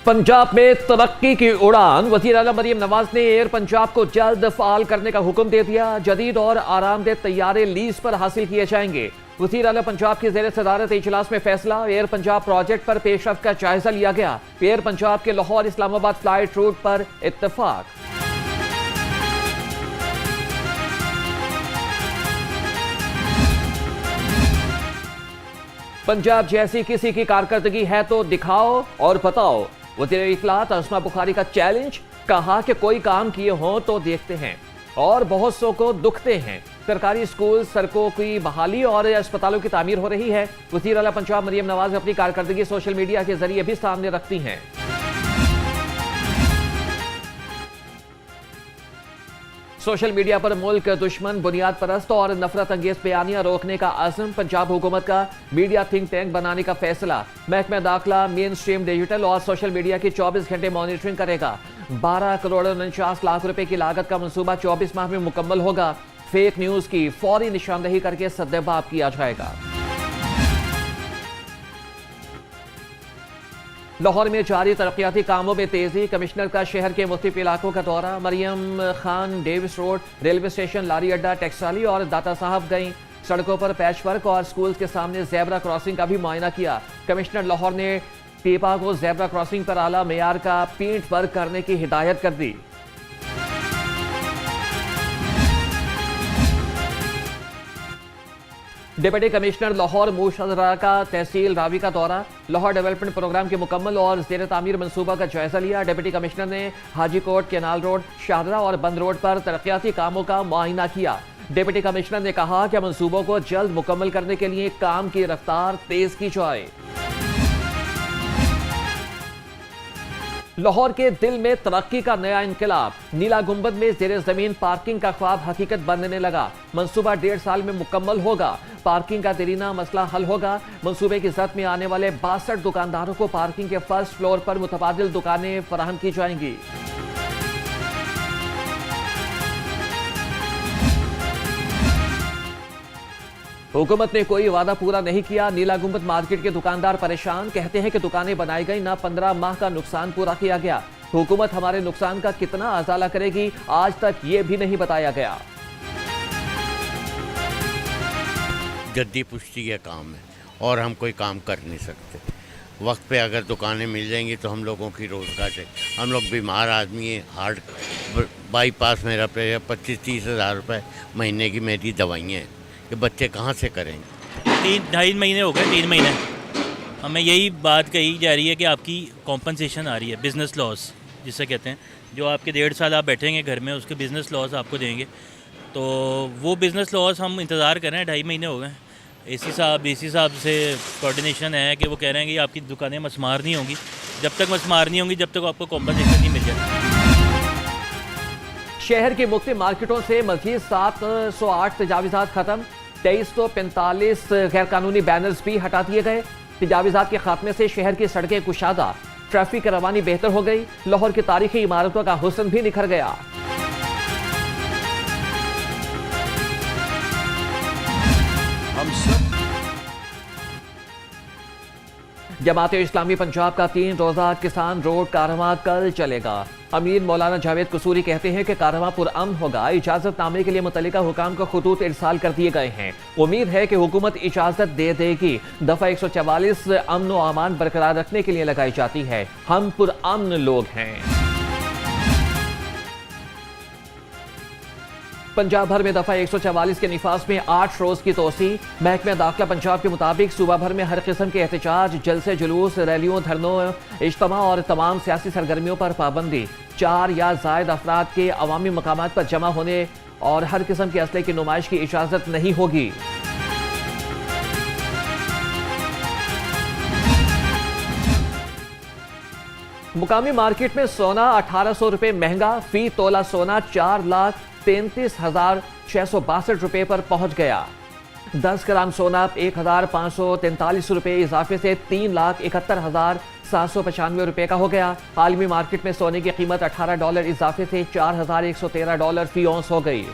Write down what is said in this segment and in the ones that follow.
पंजाब में तरक्की की उड़ान। वज़ीर आला मरियम नवाज ने एयर पंजाब को जल्द फाल करने का हुक्म दे दिया। जदीद और आरामदेह तैयारे लीज पर हासिल किए जाएंगे। वज़ीर आला पंजाब की ज़ेर सदारत इजलास में फैसला। एयर पंजाब प्रोजेक्ट पर पेशरफ्त का जायजा लिया गया। एयर पंजाब के लाहौर इस्लामाबाद फ्लाइट रूट पर इत्तफाक। पंजाब जैसी किसी की कारकर्दगी है तो दिखाओ और बताओ। वज़ीर इत्तलात अस्मा बुखारी का चैलेंज। कहा कि कोई काम किए हों तो देखते हैं और बहुत सौ को दुखते हैं। सरकारी स्कूल, सड़कों की बहाली और अस्पतालों की तामीर हो रही है। वज़ीर आला पंजाब मरियम नवाज अपनी कारकर्दगी सोशल मीडिया के जरिए भी सामने रखती हैं। सोशल मीडिया पर मुल्क दुश्मन, बुनियाद परस्त और नफरत अंगेज बयानियां रोकने का आज़म। पंजाब हुकूमत का मीडिया थिंक टैंक बनाने का फैसला। महकमा दाखिला मेन स्ट्रीम डिजिटल और सोशल मीडिया की 24 घंटे मॉनिटरिंग करेगा। 12 करोड़ 49 लाख रुपए की लागत का मंसूबा 24 माह में मुकम्मल होगा। फेक न्यूज की फौरी निशानदेही करके सद्देबाब किया जाएगा। लाहौर में जारी तरक्याती कामों में तेजी। कमिश्नर का शहर के मुख्तलिफ इलाकों का दौरा। Maryam Khan Davis Road, railway station, Lari Adda, टेक्सटाली और दाता साहब गई। सड़कों पर पैच वर्क और स्कूल्स के सामने ज़ेब्रा क्रॉसिंग का भी मुआयना किया। कमिश्नर लाहौर ने पीपा को ज़ेब्रा क्रॉसिंग पर आला मेयार का पेंट वर्क करने की हिदायत कर दी। डिप्टी कमिश्नर लाहौर मुशर्रा का तहसील रावी का दौरा। लाहौर डेवलपमेंट प्रोग्राम के मुकम्मल और ज़ेर तामीर मनसूबा का जायजा लिया। डिप्टी कमिश्नर ने हाजी कोट, केनाल रोड, शाहदरा और बंद रोड पर तरक्याती कामों का मुआयना किया। डिप्टी कमिश्नर ने कहा कि मनसूबों को जल्द मुकम्मल करने के लिए काम की रफ्तार तेज की जाए। लाहौर के दिल में तरक्की का नया इंकलाब। नीला गुंबद में जेर जमीन पार्किंग का ख्वाब हकीकत बनने लगा। मंसूबा 1.5 साल में मुकम्मल होगा। पार्किंग का देरीना मसला हल होगा। मंसूबे की जद में आने वाले 62 दुकानदारों को पार्किंग के फर्स्ट फ्लोर पर मुतबादिल दुकानें फराहम की जाएंगी। हुकूमत ने कोई वादा पूरा नहीं किया। नीला गुंबद मार्केट के दुकानदार परेशान। कहते हैं कि दुकानें बनाई गई, ना 15 माह का नुकसान पूरा किया गया। हुकूमत हमारे नुकसान का कितना अजाला करेगी, आज तक ये भी नहीं बताया गया। जद्दी पुश्ती का काम है और हम कोई काम कर नहीं सकते। वक्त पे अगर दुकानें मिल जाएंगी तो हम लोगों की रोज़गार है। हम लोग बीमार आदमी हैं, हार्ट बाईपास मेरा पे 25-30 हज़ार रुपये महीने की मेरी दवाइयाँ हैं। कि बच्चे कहाँ से करेंगे। 3-2.5 महीने हो गए, 3 महीने हमें यही बात कही जा रही है कि आपकी कॉम्पनसेशन आ रही है, बिज़नेस लॉस जिसे कहते हैं। जो आपके 1.5 साल आप बैठेंगे घर में, उसके बिज़नेस लॉस आपको देंगे। तो वो बिज़नेस लॉस हम इंतज़ार कर रहे हैं। 2.5 महीने हो गए। एसी साहब से कोऑर्डिनेशन है कि वो कह रहे हैं कि आपकी दुकानें मसमार नहीं होंगी। जब तक मसमार नहीं होंगी, जब तक आपको कॉम्पनसेशन नहीं मिल जाए। शहर की मुख्तलिफ मार्केटों से मजीद 708 तजावीज़ात खत्म। 2345 गैर कानूनी बैनर्स भी हटा दिए गए। तजावीज़ात के खात्मे से शहर की सड़कें कुशादा, ट्रैफिक की रवानी बेहतर हो गई। लाहौर की तारीखी इमारतों का हुस्न भी निखर गया। जमात इस्लामी पंजाब का 3 रोज़ा किसान रोड कारवां कल चलेगा। अमीर मौलाना जावेद कसूरी कहते हैं कि कारवां पुरअमन होगा। इजाजतनामे के लिए मुतल्लिका हुकाम को खतूत इरसाल कर दिए गए हैं। उम्मीद है कि हुकूमत इजाजत दे देगी। दफा 144 अमन व अमान बरकरार रखने के लिए लगाई जाती है। हम पुरअमन लोग हैं। पंजाब भर में दफा 144 के निफाज में 8 रोज की तोसी। महकमा दाखिला पंजाब के मुताबिक सूबा भर में हर किस्म के एहतजाज, जलसे, जुलूस, रैलियों, धरनों, इज्तिमा और तमाम सियासी सरगर्मियों पर पाबंदी। 4 या जायद अफराद के अवामी मकामात पर जमा होने और हर किस्म के असले की नुमाइश की इजाजत नहीं होगी। मुकामी मार्केट में सोना 1800 रुपए महंगा। फी तोला सोना 4,33,662 रुपए पर पहुंच गया। 10 ग्राम सोना 1,543 रुपए इजाफे से 3,71,795 रुपए का हो गया। आलमी मार्केट में सोने की कीमत $18 इजाफे से $4,113 फी औंस हो गई।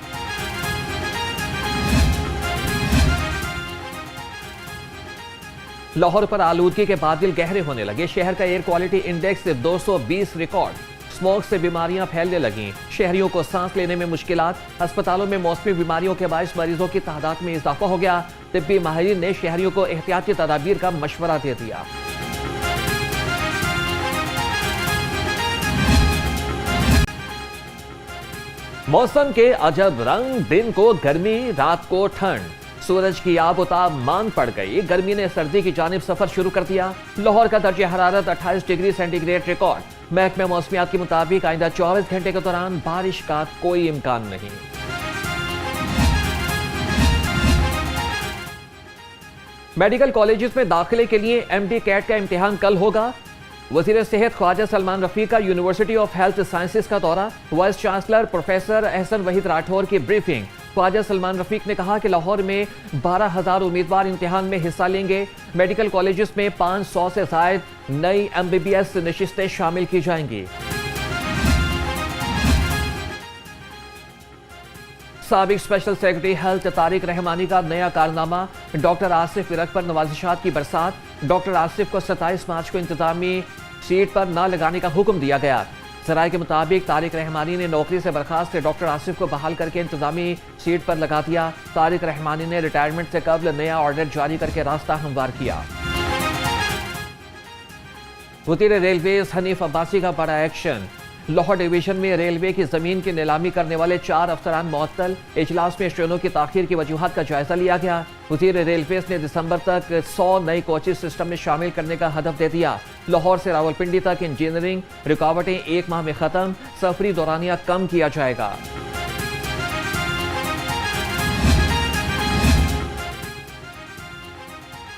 लाहौर पर आलूदगी के बादल गहरे होने लगे। शहर का air quality index 220 record. Smoke से बीमारियां फैलने लगी। शहरियों को सांस लेने में मुश्किलात। अस्पतालों में मौसमी बीमारियों के बायस मरीजों की तादाद में इजाफा हो गया। तिब्बी माहिरीन ने शहरियों को एहतियाती तदाबीर का मशवरा दे दिया। मौसम के अजब रंग, दिन को गर्मी, रात को ठंड। सूरज की आबोताब मांग पड़ गई। गर्मी ने सर्दी की जानिब सफर शुरू कर दिया। लाहौर का दर्जे हरारत 28 डिग्री सेंटीग्रेड रिकॉर्ड। महकमा मौसमियात के मुताबिक आइंदा 24 घंटे के दौरान बारिश का कोई इम्कान नहीं। मेडिकल कॉलेजेस में दाखिले के लिए एमडी कैट का इम्तिहान कल होगा। वजीर सेहत ख्वाजा सलमान रफी का यूनिवर्सिटी ऑफ हेल्थ साइंसेज का दौरा। Vice chancellor professor Ahsan Waheed Rathore की ब्रीफिंग। ख्वाजा सलमान रफीक ने कहा कि लाहौर में 12,000 उम्मीदवार इम्तिहान में हिस्सा लेंगे। मेडिकल कॉलेजेस में 500 से जायद नई MBBS नशिस्तें शामिल की जाएंगी। साबिक special secretary health Tariq Rahmani का नया कारनामा। डॉक्टर आसिफ विरक पर नवाजिशात की बरसात। डॉक्टर आसिफ को 27 मार्च को इंतजामी सीट पर न लगाने का हुक्म दिया गया। जराये के मुताबिक तारिक रहमानी ने नौकरी से बर्खास्त डॉक्टर आसिफ को बहाल करके इंतजामी सीट पर लगा दिया। तारिक रहमानी ने रिटायरमेंट से कबल नया ऑर्डर जारी करके रास्ता हमवार किया। वज़ीर रेलवे हनीफ अब्बासी का बड़ा एक्शन। लाहौर डिवीजन में रेलवे की जमीन की नीलामी करने वाले 4 अफसरान मुअत्तल। इजलास में ट्रेनों की ताखीर की वजूहात का जायजा लिया गया। वज़ीर रेलवे ने दिसंबर तक 100 नई कोचेज सिस्टम में शामिल करने का हदफ दे दिया। लाहौर से रावलपिंडी तक इंजीनियरिंग रुकावटें 1 माह में खत्म। सफरी दौरानिया कम किया जाएगा।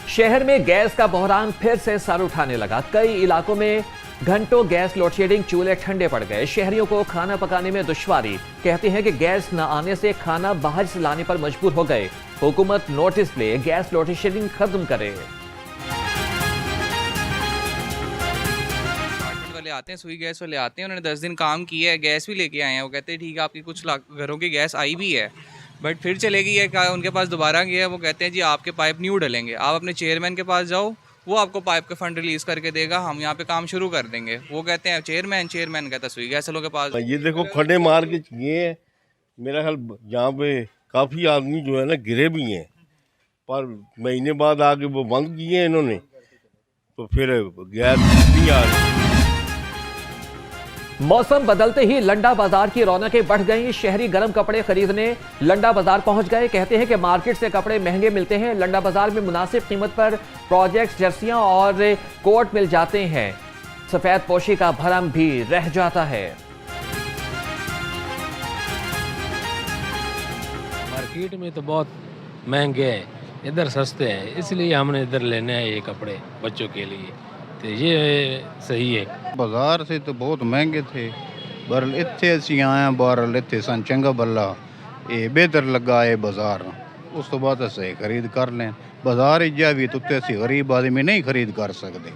शहर में गैस का बहरान फिर से सर उठाने लगा। कई इलाकों में घंटों गैस लोडशेडिंग, चूल्हे ठंडे पड़ गए। शहरियों को खाना पकाने में दुश्वारी। कहते हैं कि गैस न आने से खाना बाहर से लाने पर मजबूर हो गए। हुकूमत नोटिस ले, गैस लोडशेडिंग खत्म करे। वाले आते हैं, सुई गैस वाले आते हैं, उन्होंने 10 दिन काम किया है, गैस भी लेके आए हैं। वो कहते हैं ठीक है आपकी कुछ घरों की गैस आई भी है, बट फिर चले गई है। उनके पास दोबारा गया, वो कहते हैं जी आपके पाइप नहीं डलेंगे, आप अपने चेयरमैन के पास जाओ, वो आपको पाइप के फंड रिलीज करके देगा, हम यहाँ पे काम शुरू कर देंगे। वो कहते हैं चेयरमैन कहता है सुई गैस वालों के पास। ये देखो खड़े मार के ये है, मेरा ख्याल यहाँ पे काफ़ी आदमी जो है ना गिरे भी हैं, पर महीने बाद आके वो बंद किए हैं इन्होंने, तो फिर गैस नहीं आ रही। मौसम बदलते ही लंडा बाजार की रौनकें बढ़ गईं। शहरी गर्म कपड़े खरीदने लंडा बाजार पहुंच गए। कहते हैं कि मार्केट से कपड़े महंगे मिलते हैं। लंडा बाजार में मुनासिब कीमत पर प्रोजेक्ट्स, जर्सियां और कोट मिल जाते हैं। सफेद पोशी का भरम भी रह जाता है। मार्केट में तो बहुत महंगे हैं, इधर सस्ते हैं, इसलिए हमने इधर लेने हैं ये कपड़े बच्चों के लिए, तो ये सही है। बाजार से तो बहुत महंगे थे, बरल इत्थे असी आए बहरल इत्थे सन चंगा बल्ला ये बेहतर लगा है बाजार, उस तो बाद असें खरीद कर लें। बाजार इज्जा भी तो असी गरीब आदमी नहीं खरीद कर सकते,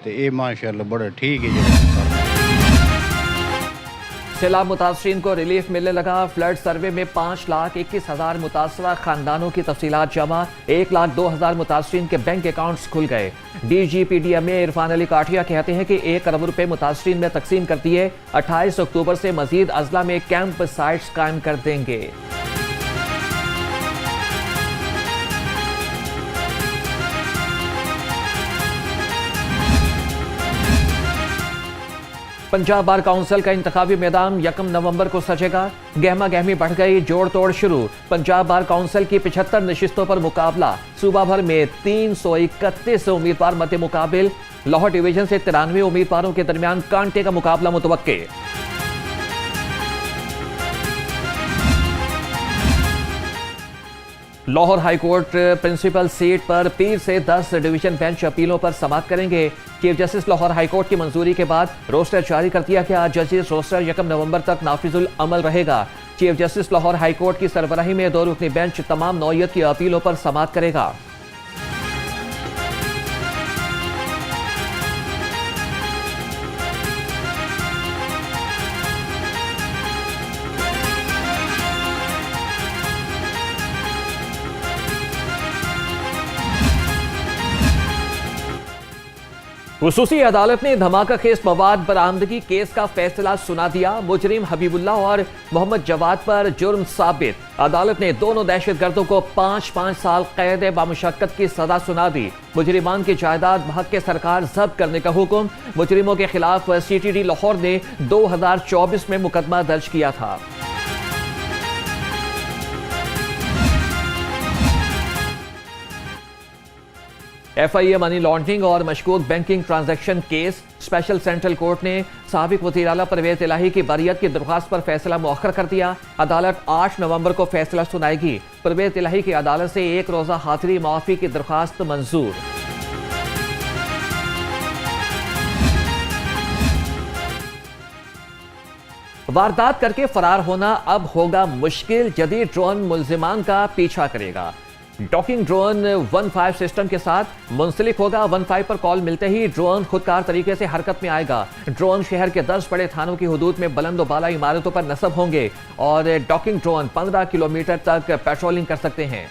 तो ये माशाल्लाह बड़ा ठीक है। सैलाब मुतासरीन को रिलीफ मिलने लगा। फ्लड सर्वे में 5,21,000 मुतासरा खानदानों की तफसीलात जमा। 1,02,000 मुतासरीन के बैंक अकाउंट्स खुल गए। DGPDMA इरफान अली काठिया कहते हैं कि 1 अरब रुपए मुतासरीन में तकसीम कर दिए। 28 अक्टूबर से मजीद अजला में कैंप साइट्स कायम कर देंगे। पंजाब बार काउंसिल का इंतखाबी मैदान 1 नवंबर को सजेगा। गहमा गहमी बढ़ गई, जोड़ तोड़ शुरू। पंजाब बार काउंसिल की 75 नशिस्तों पर मुकाबला। सूबा भर में 331 उम्मीदवार मध्य मुकाबिल। लाहौर डिवीजन से 93 उम्मीदवारों के दरमियान कांटे का मुकाबला मुतवक्के। लाहौर हाईकोर्ट प्रिंसिपल सीट पर पीर से 10 डिवीजन बेंच अपीलों पर समाअत करेंगे। चीफ जस्टिस लाहौर हाईकोर्ट की मंजूरी के बाद रोस्टर जारी कर दिया गया। जजेस रोस्टर 1 नवंबर तक नाफिजुल अमल रहेगा। चीफ जस्टिस लाहौर हाईकोर्ट की सरबराही में 2 रुकनी बेंच तमाम नौइयत की अपीलों पर समाअत करेगा। खुसूसी अदालत ने धमाका खेज मवाद बरामदगी केस का फैसला सुना दिया। मुजरिम हबीबुल्लाह और मोहम्मद जवाद पर जुर्म साबित। अदालत ने दोनों दहशतगर्दों को 5-5 साल कैद बामुशक्कत की सजा सुना दी। मुजरिमान की जायदाद महक के सरकार जब्त करने का हुक्म। मुजरिमों के खिलाफ CTD लाहौर ने 2024 में मुकदमा दर्ज किया था। FIA मनी लॉन्ड्रिंग और मशकूक banking transaction case. Special central court ने साबिक वज़ीर आला परवेज इलाही की बरियत की दरख्वास्त पर फैसला मुअख्खर कर दिया। अदालत 8 नवंबर को फैसला सुनाएगी। परवेज इलाही की अदालत से 1 रोज़ा हाजिरी माफी की दरख्वास्त मंजूर। वारदात करके फरार होना अब होगा मुश्किल। जदीद ड्रोन मुल्जिमान का पीछा करेगा। डॉकिंग ड्रोन 15 सिस्टम के साथ मुंसलिक होगा। 15 पर कॉल मिलते ही ड्रोन खुदकार तरीके से हरकत में आएगा। ड्रोन शहर के 10 बड़े थानों की हुदूद में बुलंद बाला इमारतों पर नस्ब होंगे और डॉकिंग ड्रोन 15 किलोमीटर तक पेट्रोलिंग कर सकते हैं।